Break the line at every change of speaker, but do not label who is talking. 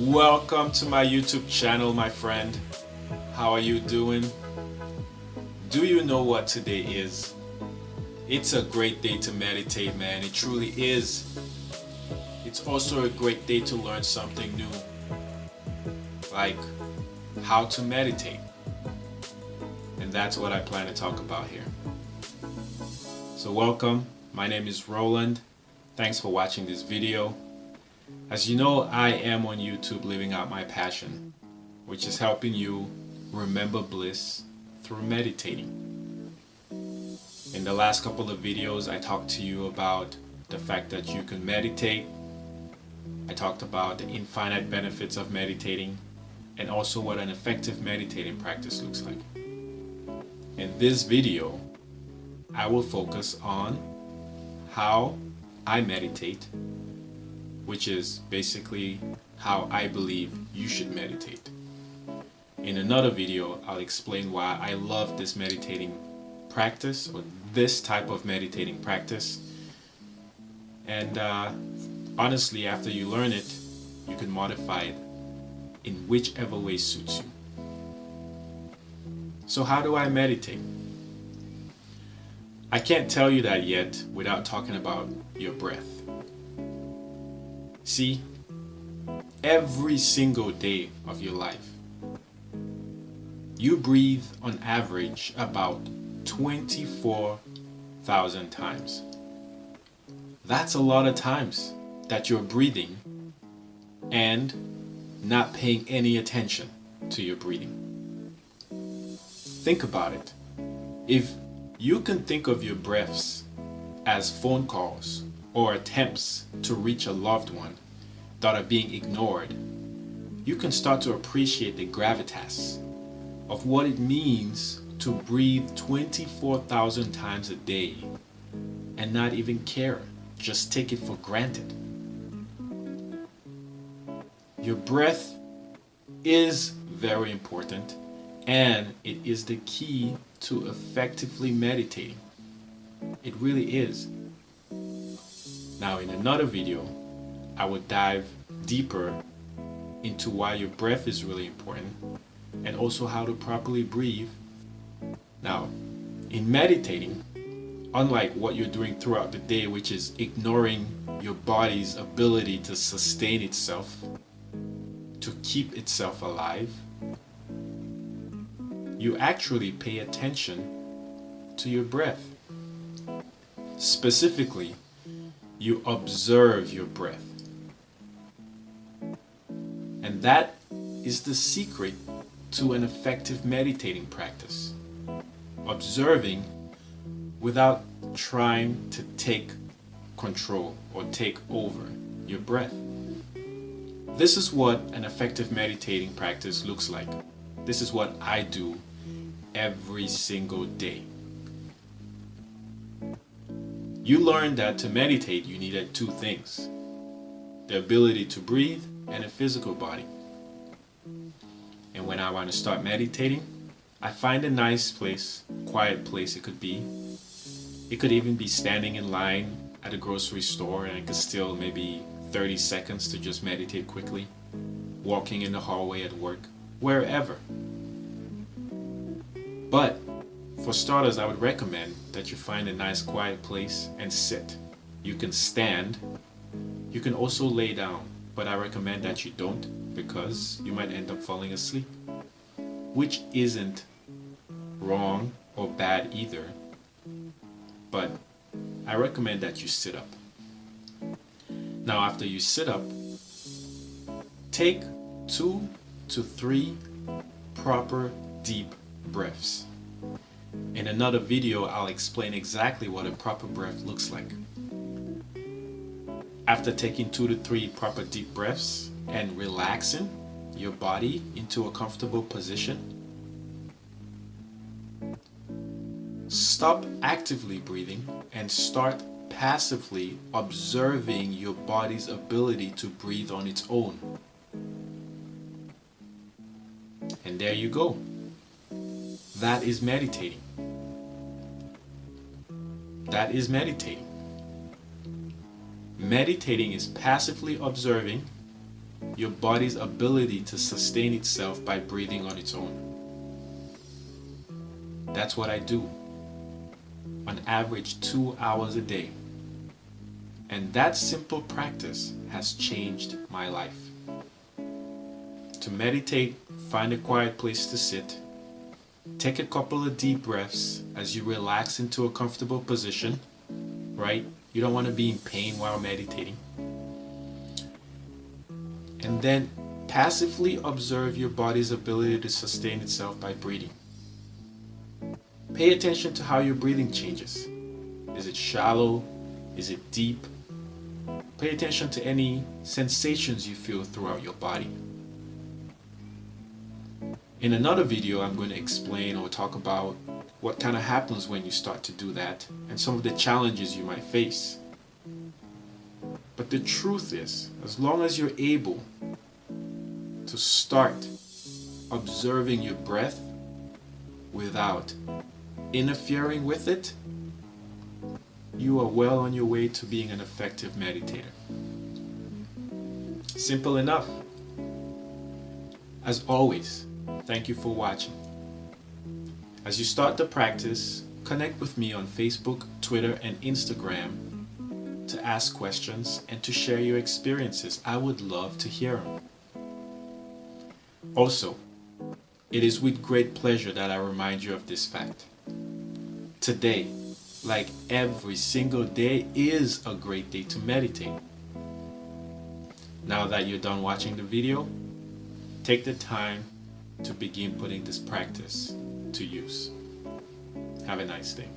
Welcome to my YouTube channel, my friend. How are you doing? Do you know what today is? It's a great day to meditate, man. It truly is. It's also a great day to learn something new, like how to meditate. And that's what I plan to talk about here. So welcome. My name is Roland. Thanks for watching this video. As you know, I am on YouTube living out my passion, which is helping you remember bliss through meditating. In the last couple of videos, I talked to you about the fact that you can meditate. I talked about the infinite benefits of meditating and also what an effective meditating practice looks like. In this video, I will focus on how I meditate, which is basically how I believe you should meditate. In another video, I'll explain why I love this meditating practice, or this type of meditating practice. And honestly, after you learn it, you can modify it in whichever way suits you. So how do I meditate? I can't tell you that yet without talking about your breath. See, every single day of your life, you breathe on average about 24,000 times. That's a lot of times that you're breathing and not paying any attention to your breathing. Think about it. If you can think of your breaths as phone calls or attempts to reach a loved one that are being ignored, you can start to appreciate the gravitas of what it means to breathe 24,000 times a day and not even care, just take it for granted. Your breath is very important, and it is the key to effectively meditating. It really is. Now, in another video, I will dive deeper into why your breath is really important and also how to properly breathe. Now, in meditating, unlike what you're doing throughout the day, which is ignoring your body's ability to sustain itself, to keep itself alive, you actually pay attention to your breath. Specifically, you observe your breath. And that is the secret to an effective meditating practice. Observing without trying to take control or take over your breath. This is what an effective meditating practice looks like. This is what I do every single day. You learned that to meditate you needed two things: the ability to breathe and a physical body. And when I want to start meditating, I find a nice place, quiet place it could be. It could even be standing in line at a grocery store and I could steal maybe 30 seconds to just meditate quickly, walking in the hallway at work, wherever. But for starters, I would recommend that you find a nice quiet place and sit. You can stand. You can also lay down, but I recommend that you don't, because you might end up falling asleep, which isn't wrong or bad either, but I recommend that you sit up. Now, after you sit up, take 2 to 3 proper deep breaths. In another video, I'll explain exactly what a proper breath looks like. After taking 2 to 3 proper deep breaths and relaxing your body into a comfortable position, stop actively breathing and start passively observing your body's ability to breathe on its own. And there you go. That is meditating. That is meditating. Meditating is passively observing your body's ability to sustain itself by breathing on its own. That's what I do. On average, 2 hours a day. And that simple practice has changed my life. To meditate, find a quiet place to sit. Take a couple of deep breaths as you relax into a comfortable position, right? You don't want to be in pain while meditating. And then passively observe your body's ability to sustain itself by breathing. Pay attention to how your breathing changes. Is it shallow? Is it deep? Pay attention to any sensations you feel throughout your body. In another video, I'm going to explain or talk about what kind of happens when you start to do that and some of the challenges you might face. But the truth is, as long as you're able to start observing your breath without interfering with it, you are well on your way to being an effective meditator. Simple enough. As always, thank you for watching. As you start the practice, connect with me on Facebook, Twitter, and Instagram to ask questions and to share your experiences. I would love to hear them. Also, it is with great pleasure that I remind you of this fact. Today, like every single day, is a great day to meditate. Now that you're done watching the video, take the time to begin putting this practice to use. Have a nice day.